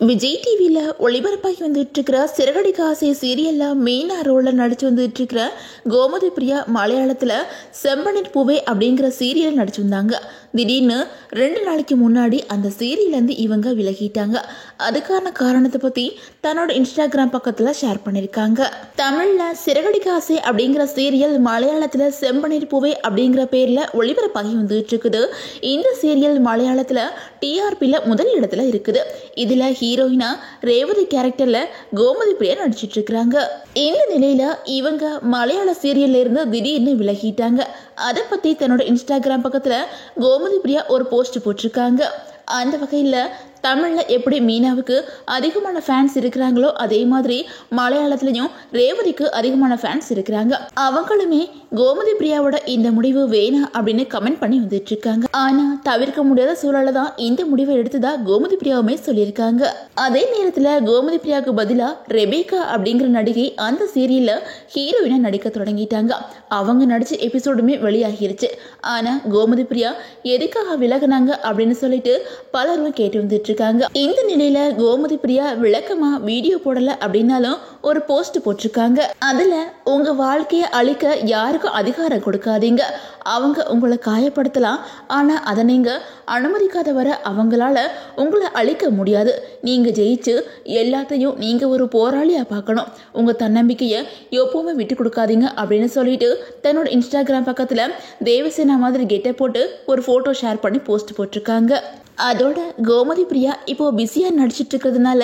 விஜய் டிவியில் ஒளிபரப்பாகி வந்துட்டு இருக்கிற சிறகடிக்க ஆசை சீரியலில் மெயினாக ரோலில் நடிச்சு வந்துட்டு இருக்கிற கோமதி பிரியா மலையாளத்தில் செம்பனின் பூவே அப்படிங்கிற சீரியல் நடிச்சு வந்தாங்க. திடீர்னு 2 நாளைக்கு முன்னாடி அந்த சீரியல்லேருந்து இவங்க விலகிட்டாங்க. அதுக்கான காரணத்தை பற்றி தன்னோட இன்ஸ்டாகிராம் பக்கத்தில் ஷேர் பண்ணியிருக்காங்க. தமிழில் சிறகடிக்க ஆசை அப்படிங்கிற சீரியல் மலையாளத்தில் செம்பனின் பூவே அப்படிங்கிற பேரில் ஒளிபரப்பாகி வந்துட்டு இருக்குது. இந்த சீரியல் மலையாளத்தில் டிஆர்பியில் முதல் இடத்துல இருக்குது. இதில் ஹீரோயினா ரேவதி கேரக்டர்ல கோமதி பிரியா நடிச்சிட்டு இருக்காங்க. இந்த நிலையில இவங்க மலையாள சீரியல்ல இருந்து திடீர்னு விலகிட்டாங்க. அதை பத்தி தன்னோட இன்ஸ்டாகிராம் பக்கத்துல கோமதி பிரியா ஒரு போஸ்ட் போட்டிருக்காங்க. அந்த வகையில் தமிழில் எப்படி மீனாவுக்கு அதிகமான ஃபேன்ஸ் இருக்கிறாங்களோ அதே மாதிரி மலையாளத்துலேயும் ரேவதிக்கு அதிகமான ஃபேன்ஸ் இருக்கிறாங்க. அவங்களுமே கோமதி பிரியாவோட இந்த முடிவு வேணாம் அப்படின்னு கமெண்ட் பண்ணி வந்துட்டு இருக்காங்க. ஆனால் தவிர்க்க முடியாத சூழல தான் இந்த முடிவை எடுத்ததா கோமதி பிரியாவுமே சொல்லியிருக்காங்க. அதே நேரத்தில் கோமதி பிரியாவுக்கு பதிலாக ரெபேக்கா அப்படிங்கிற நடிகை அந்த சீரியலில் ஹீரோயினா நடிக்க தொடங்கிட்டாங்க. அவங்க நடிச்ச எபிசோடுமே வெளியாகிருச்சு. ஆனால் கோமதி பிரியா எதுக்காக விலகினாங்க அப்படின்னு சொல்லிட்டு பலரும் கேட்டு வந்துட்டு இருக்காங்க. இந்த நிலையில கோமதி பிரியா விளக்கமா வீடியோ போடல அப்படின்னாலும் ஒரு போஸ்ட் போட்டிருக்காங்க. அதுல உங்க வாழ்க்கையை அழிக்க யாருக்கும் அதிகாரம் கொடுக்காதீங்க. அவங்க உங்களை காயப்படுத்தலாம், ஆனா அதை நீங்க அனுமதிக்காத வர அவங்களால உங்களை அழிக்க முடியாது. நீங்க ஜெயிச்சு எல்லாத்தையும் நீங்க ஒரு போராளியா பார்க்கணும். உங்க தன்னம்பிக்கையை எப்பவுமே விட்டு கொடுக்காதீங்க அப்படின்னு சொல்லிட்டு தன்னோட இன்ஸ்டாகிராம் பக்கத்துல தேவசேனா மாதிரி கெட்ட போட்டு ஒரு போட்டோ ஷேர் பண்ணி போஸ்ட் போட்டிருக்காங்க. அதோட கோமதி பிரியா இப்போ பிஸியாக நடிச்சிட்டு இருக்கிறதுனால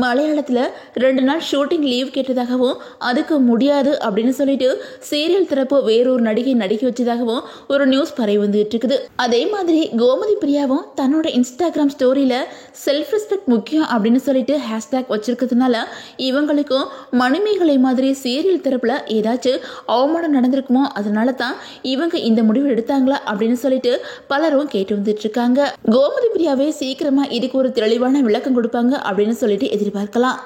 மலையாளத்தில் 2 நாள் ஷூட்டிங் லீவ் கேட்டதாகவும் அதுக்கு முடியாது அப்படின்னு சொல்லிட்டு சீரியல் தரப்பு வேறொரு நடிகை நடிக்க வச்சதாகவும் ஒரு நியூஸ் பரவி வந்துட்டு இருக்குது. அதே மாதிரி கோமதி பிரியாவும் தன்னோட இன்ஸ்டாகிராம் ஸ்டோரியில் செல்ஃப் ரெஸ்பெக்ட் முக்கியம் அப்படின்னு சொல்லிட்டு ஹேஷ்டேக் வச்சிருக்கிறதுனால இவங்களுக்கும் மணிமேகலை மாதிரி சீரியல் தரப்புல ஏதாச்சும் அவமானம் நடந்திருக்குமோ, அதனால தான் இவங்க இந்த முடிவு எடுத்தாங்களா அப்படின்னு சொல்லிட்டு பலரும் கேட்டு வந்துட்டு இருக்காங்க. கோமதி பிரியாவே சீக்கிரமா இதுக்கு ஒரு தெளிவான விளக்கம் கொடுப்பாங்க அப்படின்னு சொல்லிட்டு எதிர்பார்க்கலாம்.